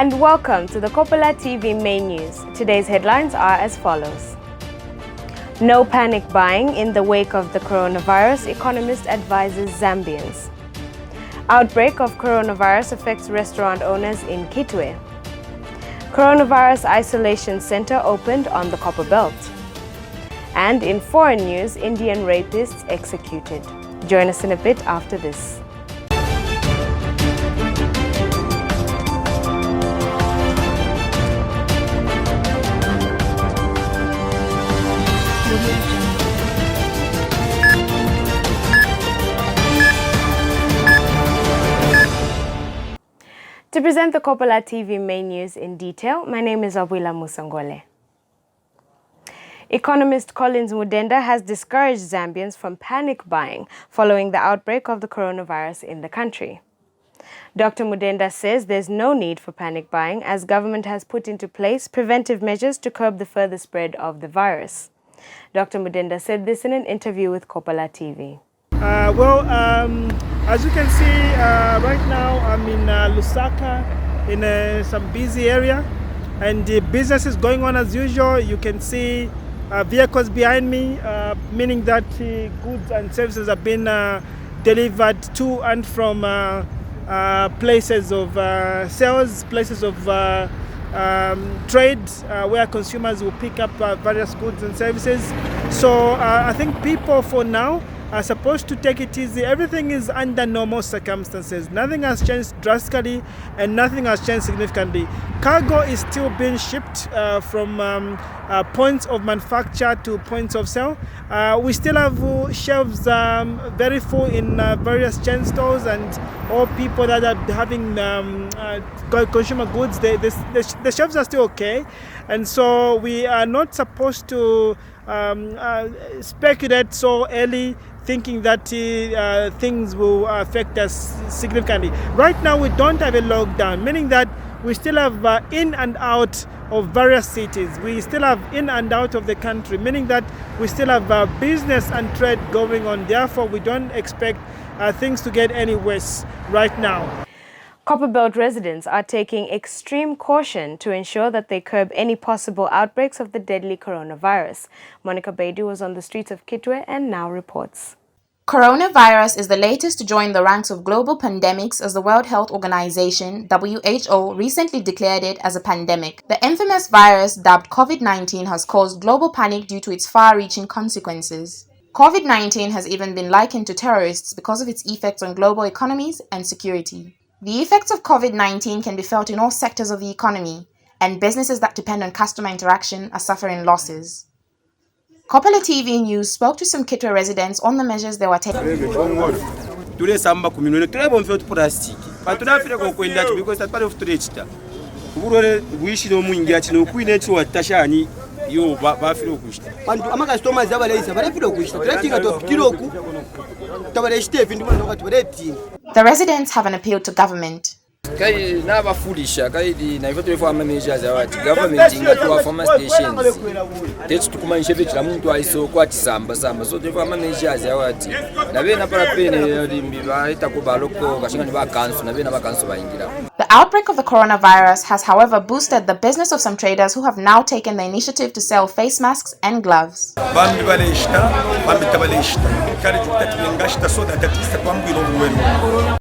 and welcome to the Kopala TV main news. Today's headlines are as follows. No panic buying in the wake of the coronavirus, economist advises Zambians. Outbreak of coronavirus affects restaurant owners in Kitwe. Coronavirus isolation center opened on the Copper Belt. And in foreign news, Indian rapists executed. Join us in a bit after this. To present the Kopala TV main news in detail, my name is Abuila Musangole. Economist Collins Mudenda has discouraged Zambians from panic buying following the outbreak of the coronavirus in the country. Dr. Mudenda says there's no need for panic buying as government has put into place preventive measures to curb the further spread of the virus. Dr. Mudenda said this in an interview with Kopala TV. As you can see, right now I'm in Lusaka, in some busy area, and the business is going on as usual. You can see vehicles behind me, meaning that goods and services have been delivered to and from places of sales, places of trade, where consumers will pick up various goods and services. So I think people for now are supposed to take it easy. Everything is under normal circumstances. Nothing has changed drastically and nothing has changed significantly. Cargo is still being shipped from points of manufacture to points of sale. We still have shelves very full in various chain stores, and all people that are having consumer goods, the shelves are still okay. And so we are not supposed to speculate so early, thinking that things will affect us significantly. Right now we don't have a lockdown, meaning that we still have in and out of various cities. We still have in and out of the country, meaning that we still have business and trade going on. Therefore, we don't expect things to get any worse right now. Copperbelt residents are taking extreme caution to ensure that they curb any possible outbreaks of the deadly coronavirus. Monica Baidu was on the streets of Kitwe and now reports. Coronavirus is the latest to join the ranks of global pandemics as the World Health Organization, WHO, recently declared it as a pandemic. The infamous virus dubbed COVID-19 has caused global panic due to its far-reaching consequences. COVID-19 has even been likened to terrorists because of its effects on global economies and security. The effects of COVID-19 can be felt in all sectors of the economy, and businesses that depend on customer interaction are suffering losses. Kopala TV News spoke to some Kitwe residents on the measures they were taking. The residents have an appeal to government. Kai na bafulisha kai na ifoto for managers awati government ingatuwa former stations tetu tukumanisha vitu la muntu aiso kwa tisamba samba so for managers awati na bena para pene limbi baita ko baloko kashinga ni ba kanso na bena ba kanso baingira. The outbreak of the coronavirus has, however, boosted the business of some traders who have now taken the initiative to sell face masks and gloves.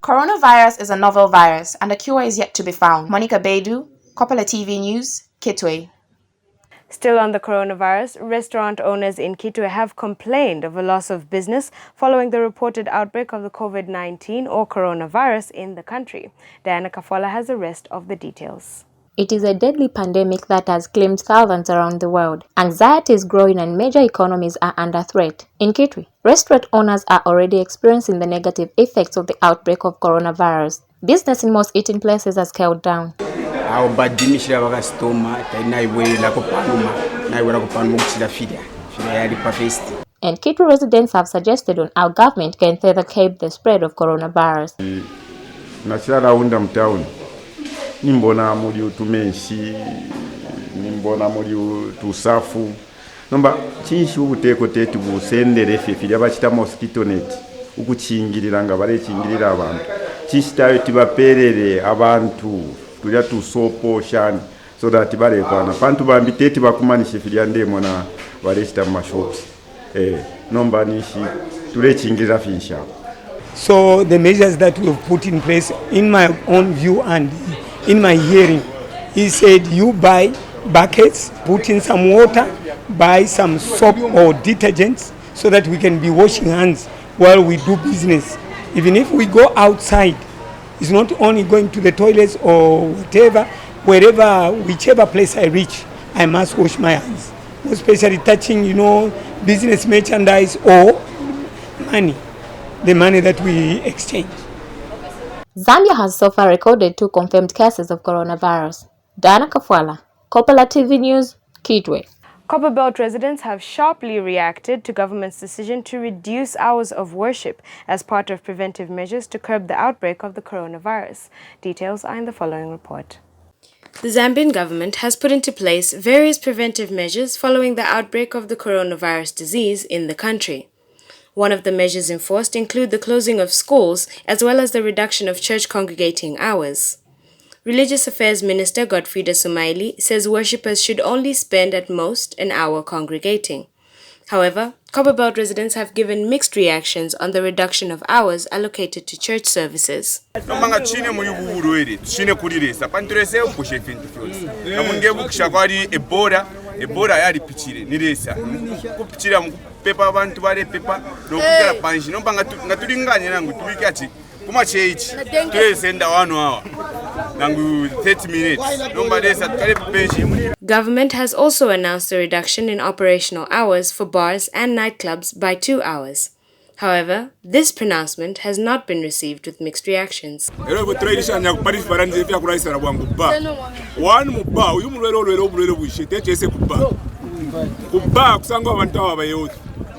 Coronavirus is a novel virus and a cure is yet to be found. Monica Baidu, Kopala TV News, Kitwe. Still on the coronavirus, restaurant owners in Kitwe have complained of a loss of business following the reported outbreak of the COVID-19 or coronavirus in the country. Diana Kafola has the rest of the details. It is a deadly pandemic that has claimed thousands around the world. Anxiety is growing and major economies are under threat. In Kitwe, restaurant owners are already experiencing the negative effects of the outbreak of coronavirus. Business in most eating places has scaled down. And Kitwe residents have suggested on how government can further curb the spread of coronavirus. Nimbona muri utumeshi, nimbona muri utusafu. Nomba chinshi ubuteko tetu busendere fifili abachita mosquito net. Ukuchingirira nga bare chingirira abantu. Chishitayo tibaperere abantu tulya tusopo shani so that balekwana pantu bambi teti bakumanisha filya ndemo na balechita mashops nomba nishi tulechingiza finsha. So the measures that we have put in place, in my own view and in my hearing, he said you buy buckets, put in some water, buy some soap or detergents so that we can be washing hands while we do business. Even if we go outside, it's not only going to the toilets or whatever, whichever place I reach, I must wash my hands, especially touching, business merchandise or money, the money that we exchange. Zambia has so far recorded 2 confirmed cases of coronavirus. Diana Kopala, Kopala TV News, Kitwe. Copperbelt residents have sharply reacted to government's decision to reduce hours of worship as part of preventive measures to curb the outbreak of the coronavirus. Details are in the following report. The Zambian government has put into place various preventive measures following the outbreak of the coronavirus disease in the country. One of the measures enforced include the closing of schools as well as the reduction of church congregating hours. Religious Affairs Minister Godfrida Sumaili says worshippers should only spend at most an hour congregating. However, Copperbelt residents have given mixed reactions on the reduction of hours allocated to church services. Ebola yali pichire niresa kupichira mupepa abantu bare pepa nokugera panji nomba ngatulinganye nangu tubike ati kuma chechi tulesenda wano hawa nangu 30 minutes nomba desa tukale penji. Government has also announced a reduction in operational hours for bars and nightclubs by 2 hours. However, this pronouncement has not been received with mixed reactions.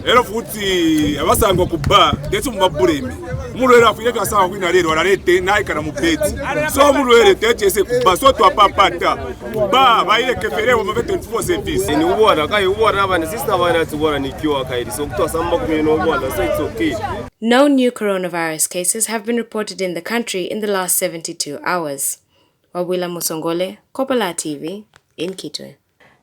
Ero futi abasanga kuba ndetse mubabuleme umulwera afuye kasanga kwina rero ararete naikana mupeti so umulwere tetese kuba so twapapata ba bayire kefere mu 24 service ni ubona kai ubona abana sister bana tubona nikiwa kaidi so kutosamba kumeno ubona so it's okay. No new coronavirus cases have been reported in the country in the last 72 hours. Wabwila Musongole, Kopala TV in Kitwe.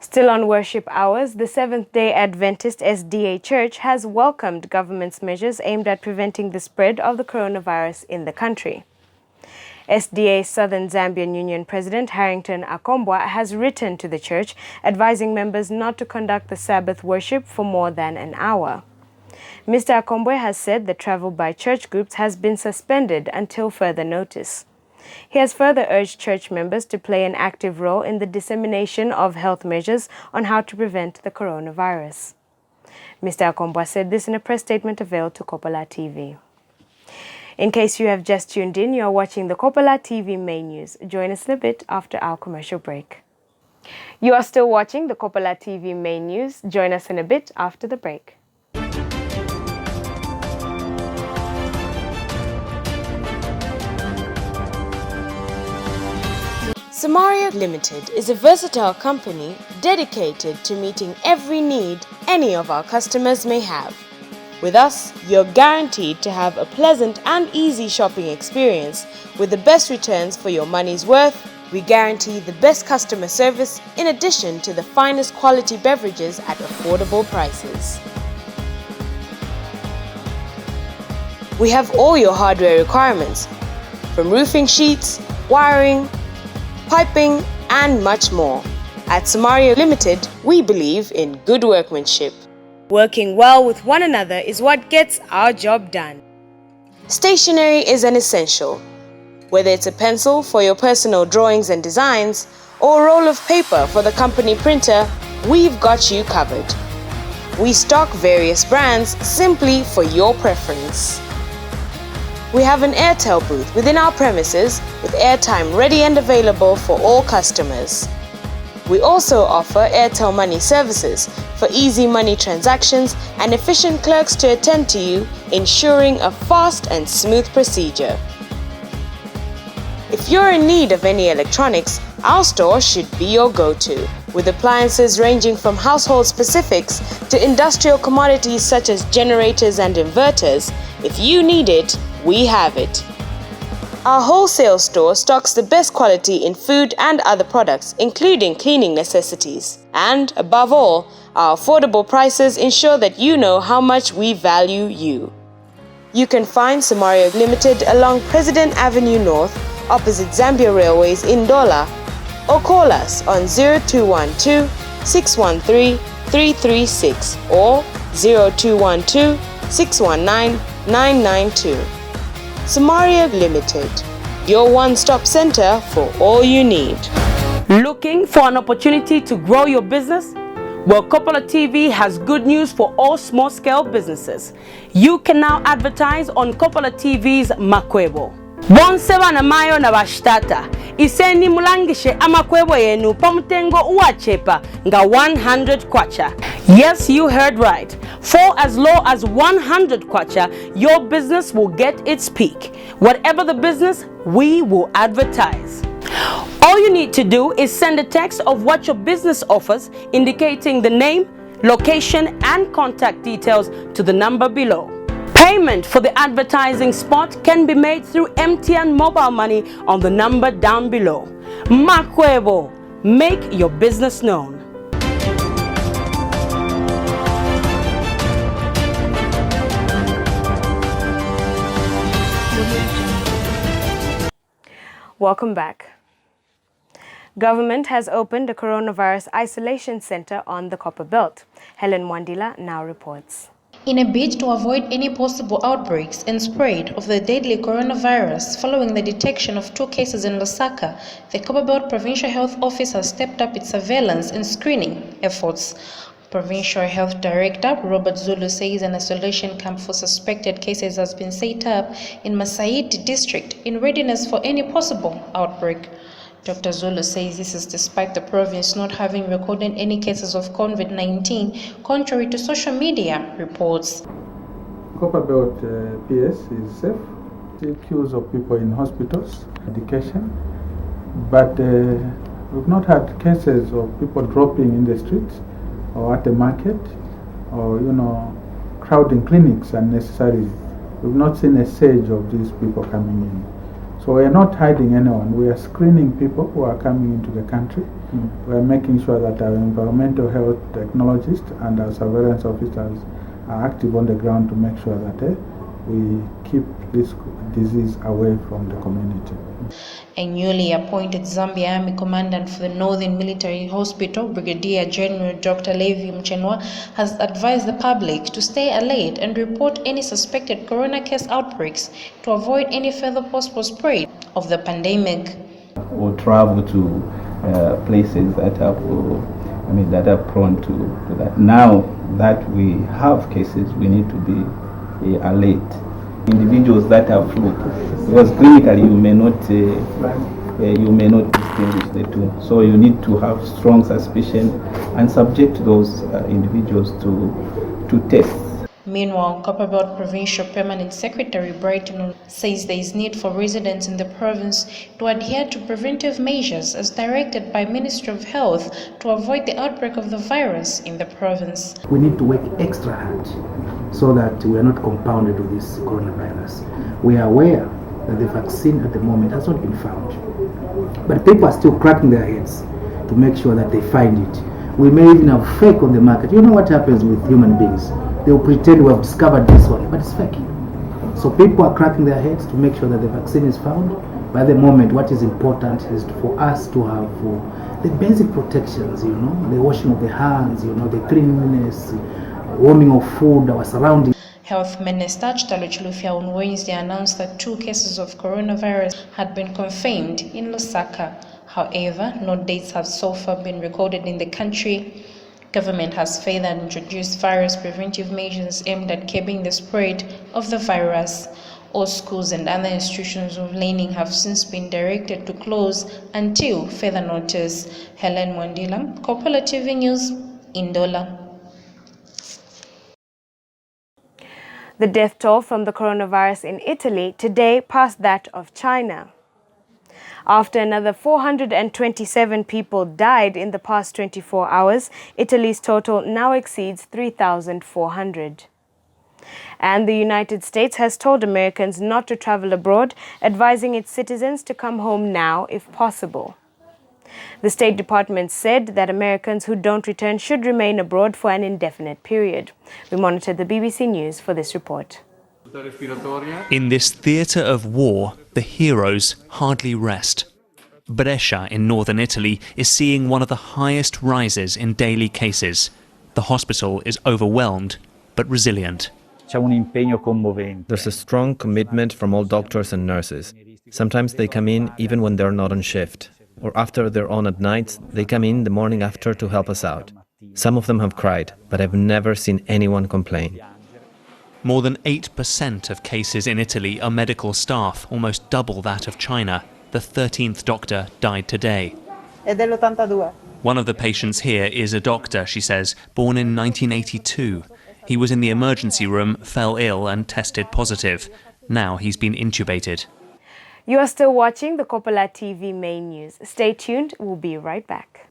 Still on worship hours, the Seventh-day Adventist SDA Church has welcomed government's measures aimed at preventing the spread of the coronavirus in the country. SDA Southern Zambian Union President Harrington Akombwa has written to the church advising members not to conduct the Sabbath worship for more than an hour. Mr. Akombwa has said that travel by church groups has been suspended until further notice. He has further urged church members to play an active role in the dissemination of health measures on how to prevent the coronavirus. Mr. Akombwa said this in a press statement availed to Kopala TV. In case you have just tuned in, you are watching the Kopala TV main news. Join us in a bit after our commercial break. You are still watching the Kopala TV main news. Join us in a bit after the break. Samaria Limited is a versatile company dedicated to meeting every need any of our customers may have. With us, you're guaranteed to have a pleasant and easy shopping experience with the best returns for your money's worth. We guarantee the best customer service in addition to the finest quality beverages at affordable prices. We have all your hardware requirements, from roofing sheets, wiring, piping, and much more. At Samaria Limited, we believe in good workmanship. Working well with one another is what gets our job done. Stationery is an essential. Whether it's a pencil for your personal drawings and designs, or a roll of paper for the company printer, we've got you covered. We stock various brands simply for your preference. We have an Airtel booth within our premises with airtime ready and available for all customers. We also offer Airtel Money services for easy money transactions and efficient clerks to attend to you, ensuring a fast and smooth procedure. If you're in need of any electronics, our store should be your go-to, with appliances ranging from household specifics to industrial commodities such as generators and inverters. If you need it, we have it. Our wholesale store stocks the best quality in food and other products, including cleaning necessities. And, above all, our affordable prices ensure that you know how much we value you. You can find Samario Limited along President Avenue North, opposite Zambia Railways in Ndola, or call us on 0212 613 336 or 0212 619 992. Samaria Limited, your one-stop center for all you need. Looking for an opportunity to grow your business? Well, Kopala TV has good news for all small-scale businesses. You can now advertise on Kopala TV's Makwebo. Bonseba na mayo na bashtata. Iseni mulangishe amakwebo yenu pamutengo uachepa nga 100 kwacha. Yes, you heard right. For as low as 100 kwacha, your business will get its peak. Whatever the business, we will advertise. All you need to do is send a text of what your business offers, indicating the name, location, and contact details to the number below. Payment for the advertising spot can be made through MTN mobile money on the number down below. Makwebo, make your business known. Welcome back. Government has opened a coronavirus isolation center on the Copper Belt. Helen Mwandila now reports. In a bid to avoid any possible outbreaks and spread of the deadly coronavirus following the detection of 2 cases in Lusaka, the Copperbelt Provincial Health Office has stepped up its surveillance and screening efforts. Provincial Health Director Robert Zulu says an isolation camp for suspected cases has been set up in Masaiti district in readiness for any possible outbreak. Dr. Zulu says this is despite the province not having recorded any cases of COVID-19, contrary to social media reports. Copperbelt PS is safe. Still queues of people in hospitals, education, but we've not had cases of people dropping in the streets or at the market or, crowding clinics unnecessarily. We've not seen a surge of these people coming in. So we are not hiding anyone. We are screening people who are coming into the country. We are making sure that our environmental health technologists and our surveillance officers are active on the ground to make sure that we keep this disease away from the community. A newly appointed Zambia Army Commandant for the Northern Military Hospital, Brigadier General Dr. Levi Mchenwa, has advised the public to stay alert and report any suspected corona case outbreaks to avoid any further possible spread of the pandemic. Or travel to places that are prone to that. Now that we have cases, we need to be alert. Individuals that have flu, because clinically you may not distinguish the two. So you need to have strong suspicion and subject those individuals to tests. Meanwhile, Copperbelt Provincial Permanent Secretary Brighton says there is need for residents in the province to adhere to preventive measures as directed by Ministry of Health to avoid the outbreak of the virus in the province. We need to work extra hard so that we are not compounded with this coronavirus. We are aware that the vaccine at the moment has not been found, but people are still cracking their heads to make sure that they find it. We may even have fake on the market. You know what happens with human beings? They'll pretend we have discovered this one, but it's fake. So people are cracking their heads to make sure that the vaccine is found. By the moment, what is important is for us to have the basic protections, the washing of the hands, the cleanliness, warming of food, our surroundings. Health Minister Chitalo Chilufya on Wednesday announced that 2 cases of coronavirus had been confirmed in Lusaka. However, no dates have so far been recorded in the country. Government has further introduced various preventive measures aimed at curbing the spread of the virus. All schools and other institutions of learning have since been directed to close until further notice. Helen Mwandila, Kopala TV News, Ndola. The death toll from the coronavirus in Italy today passed that of China. After another 427 people died in the past 24 hours, Italy's total now exceeds 3,400. And the United States has told Americans not to travel abroad, advising its citizens to come home now if possible. The State Department said that Americans who don't return should remain abroad for an indefinite period. We monitored the BBC News for this report. In this theatre of war, the heroes hardly rest. Brescia in northern Italy is seeing one of the highest rises in daily cases. The hospital is overwhelmed, but resilient. There's a strong commitment from all doctors and nurses. Sometimes they come in even when they're not on shift. Or after they're on at night, they come in the morning after to help us out. Some of them have cried, but I've never seen anyone complain. More than 8% of cases in Italy are medical staff, almost double that of China. The 13th doctor died today. One of the patients here is a doctor, she says, born in 1982. He was in the emergency room, fell ill and tested positive. Now he's been intubated. You are still watching the Kopala TV main news. Stay tuned, we'll be right back.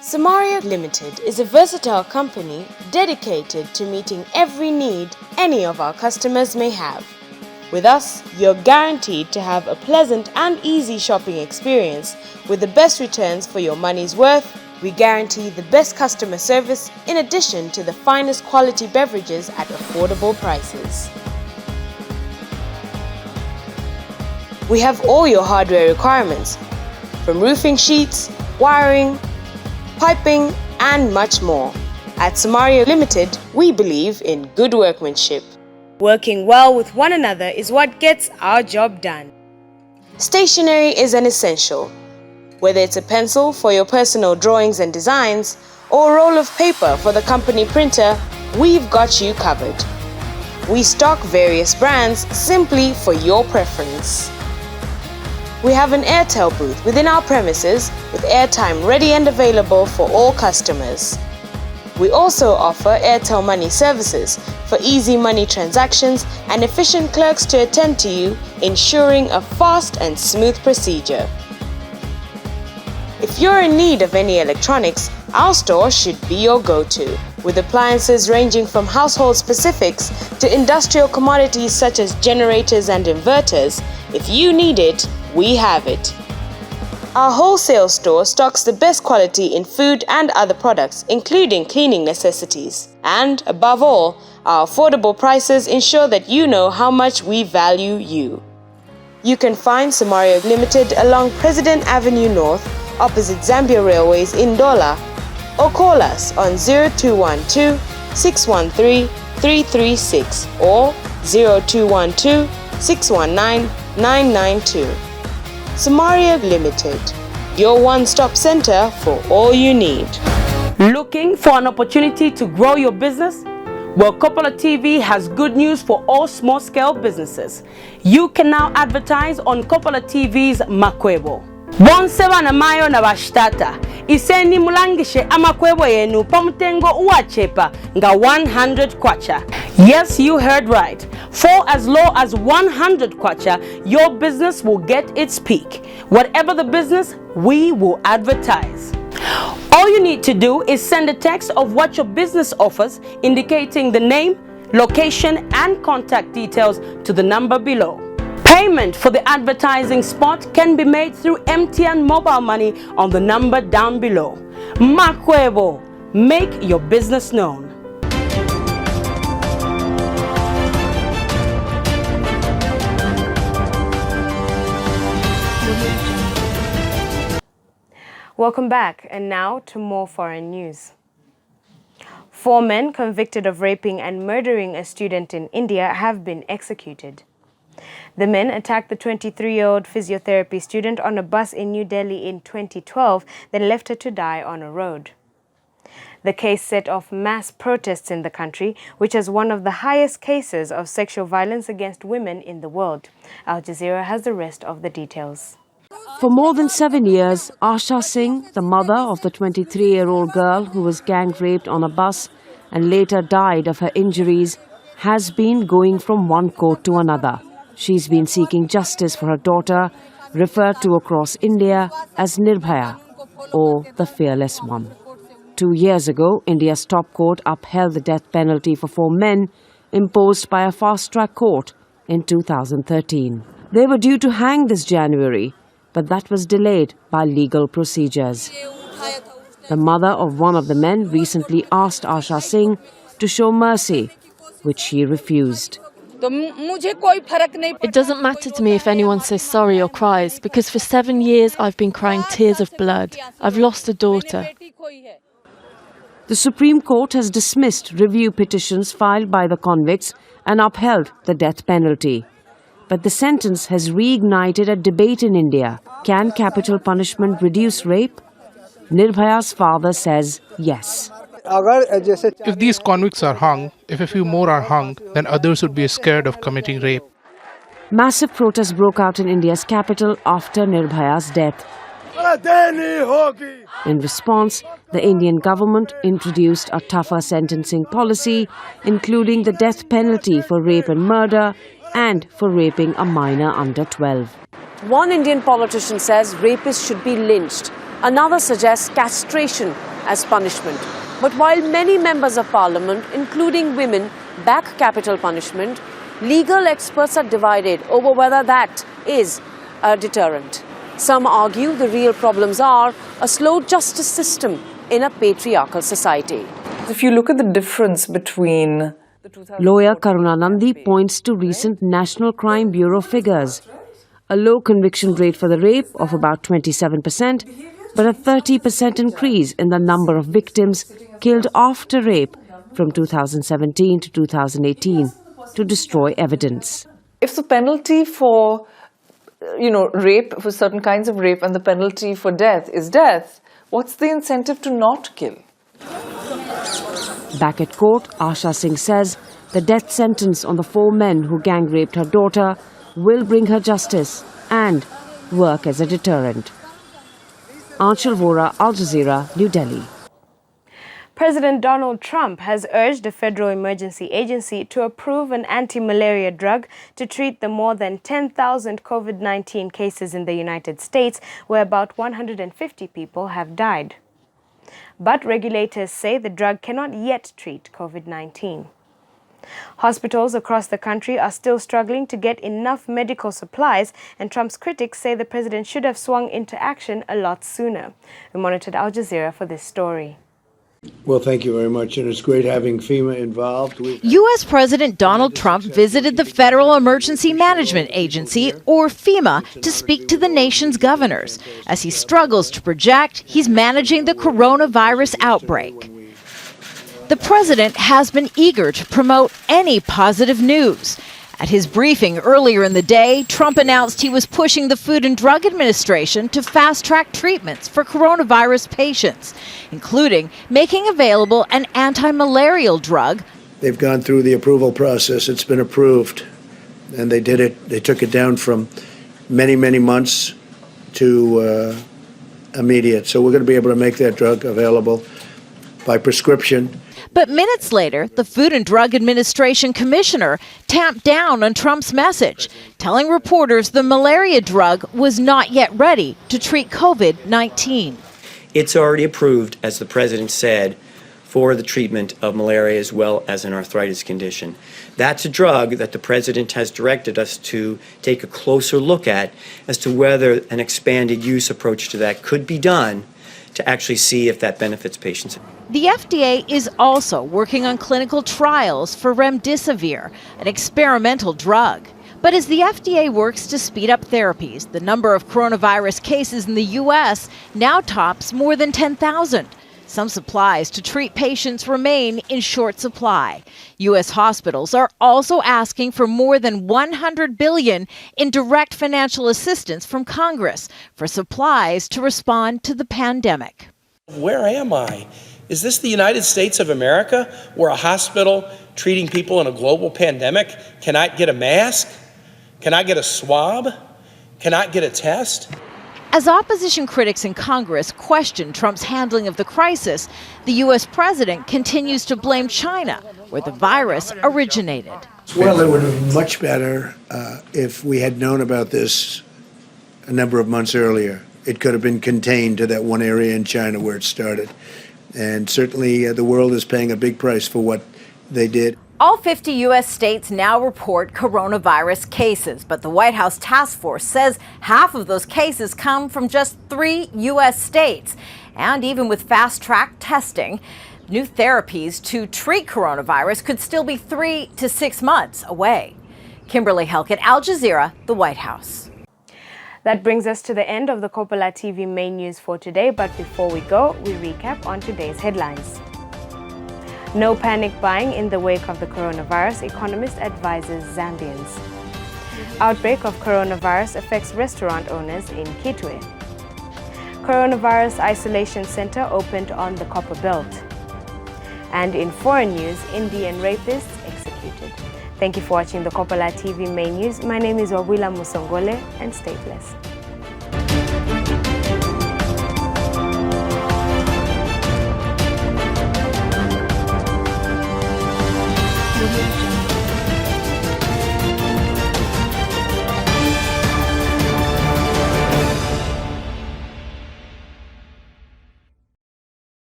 Samaria Limited is a versatile company dedicated to meeting every need any of our customers may have. With us, you're guaranteed to have a pleasant and easy shopping experience with the best returns for your money's worth. We guarantee the best customer service in addition to the finest quality beverages at affordable prices. We have all your hardware requirements, from roofing sheets, wiring, piping and much more. At Samaria Limited, we believe in good workmanship. Working well with one another is what gets our job done. Stationery is an essential. Whether it's a pencil for your personal drawings and designs or a roll of paper for the company printer, we've got you covered. We stock various brands simply for your preference. We have an Airtel booth within our premises with airtime ready and available for all customers. We also offer Airtel Money services for easy money transactions and efficient clerks to attend to you, ensuring a fast and smooth procedure. If you're in need of any electronics, our store should be your go-to, with appliances ranging from household specifics to industrial commodities such as generators and inverters. If you need it, we have it. Our wholesale store stocks the best quality in food and other products, including cleaning necessities. And above all, our affordable prices ensure that you know how much we value you. You can find Samaria Limited along President Avenue North, opposite Zambia Railways in Dola, or call us on 0212 613 336 or 0212 619 992. Samaria Limited, your one-stop center for all you need. Looking for an opportunity to grow your business? Well, Kopala TV has good news for all small-scale businesses. You can now advertise on Kopala TV's Makwebo. Bonseba na mayo na bashtata. Iseni mulangishe amakwebo yenu pamutengo uachepa nga 100 kwacha. Yes, you heard right. For as low as 100 kwacha, your business will get its peak. Whatever the business, we will advertise. All you need to do is send a text of what your business offers, indicating the name, location, and contact details to the number below. Payment for the advertising spot can be made through MTN mobile money on the number down below. Makwebo, make your business known. Welcome back, and now to more foreign news. 4 men convicted of raping and murdering a student in India have been executed. The men attacked the 23-year-old physiotherapy student on a bus in New Delhi in 2012, then left her to die on a road. The case set off mass protests in the country, which has one of the highest cases of sexual violence against women in the world. Al Jazeera has the rest of the details. For more than 7 years, Asha Singh, the mother of the 23-year-old girl who was gang-raped on a bus and later died of her injuries, has been going from one court to another. She's been seeking justice for her daughter, referred to across India as Nirbhaya, or the Fearless One. 2 years ago, India's top court upheld the death penalty for 4 men imposed by a fast-track court in 2013. They were due to hang this January, but that was delayed by legal procedures. The mother of one of the men recently asked Asha Singh to show mercy, which she refused. It doesn't matter to me if anyone says sorry or cries, because for 7 years I've been crying tears of blood. I've lost a daughter. The Supreme Court has dismissed review petitions filed by the convicts and upheld the death penalty. But the sentence has reignited a debate in India. Can capital punishment reduce rape? Nirbhaya's father says yes. If these convicts are hung, if a few more are hung, then others would be scared of committing rape. Massive protests broke out in India's capital after Nirbhaya's death. In response, the Indian government introduced a tougher sentencing policy, including the death penalty for rape and murder and for raping a minor under 12. One Indian politician says rapists should be lynched. Another suggests castration as punishment. But while many members of parliament, including women, back capital punishment, legal experts are divided over whether that is a deterrent. Some argue the real problems are a slow justice system in a patriarchal society. If you look at the difference between... Lawyer Karuna Nandi points to recent National Crime Bureau figures. A low conviction rate for the rape of about 27%, but a 30% increase in the number of victims killed after rape from 2017 to 2018 to destroy evidence. If the penalty for rape, for certain kinds of rape, and the penalty for death is death, what's the incentive to not kill? Back at court, Asha Singh says the death sentence on the 4 men who gang raped her daughter will bring her justice and work as a deterrent. Anshul Vora, Al Jazeera, New Delhi. President Donald Trump has urged the Federal Emergency Agency to approve an anti-malaria drug to treat the more than 10,000 COVID-19 cases in the United States, where about 150 people have died. But regulators say the drug cannot yet treat COVID-19. Hospitals across the country are still struggling to get enough medical supplies, and Trump's critics say the president should have swung into action a lot sooner. We monitored Al Jazeera for this story. Well, thank you very much, and it's great having FEMA involved. U.S. President Donald Trump visited the Federal Emergency Management Agency, or FEMA, to speak to the nation's governors. As he struggles to project, he's managing the coronavirus outbreak. The president has been eager to promote any positive news. At his briefing earlier in the day, Trump announced he was pushing the Food and Drug Administration to fast-track treatments for coronavirus patients, including making available an anti-malarial drug. They've gone through the approval process. It's been approved, and they did it. They took it down from many, many months to immediate. So we're going to be able to make that drug available by prescription. But minutes later, the Food and Drug Administration commissioner tamped down on Trump's message, telling reporters the malaria drug was not yet ready to treat COVID-19. It's already approved, as the president said, for the treatment of malaria as well as an arthritis condition. That's a drug that the president has directed us to take a closer look at as to whether an expanded use approach to that could be done to actually see if that benefits patients. The FDA is also working on clinical trials for remdesivir, an experimental drug. But as the FDA works to speed up therapies, the number of coronavirus cases in the U.S. now tops more than 10,000. Some supplies to treat patients remain in short supply. U.S. hospitals are also asking for more than $100 billion in direct financial assistance from Congress for supplies to respond to the pandemic. Where am I? Is this the United States of America, where a hospital treating people in a global pandemic cannot get a mask, cannot get a swab, cannot get a test? As opposition critics in Congress question Trump's handling of the crisis, the U.S. president continues to blame China, where the virus originated. Well, it would have been much better if we had known about this a number of months earlier. It could have been contained to that one area in China where it started. And certainly the world is paying a big price for what they did. All 50 U.S. states now report coronavirus cases, but the White House task force says half of those cases come from just 3 U.S. states. And even with fast-track testing, new therapies to treat coronavirus could still be 3 to 6 months away. Kimberly Helkett, Al Jazeera, the White House. That brings us to the end of the Kopala TV main news for today, but before we go, we recap on today's headlines. No panic buying in the wake of the coronavirus, economist advises Zambians. Outbreak of coronavirus affects restaurant owners in Kitwe. Coronavirus isolation center opened on the Copper Belt. And in foreign news, Indian rapists executed. Thank you for watching the Kopala TV main news. My name is Wawila Musongole, and stay blessed.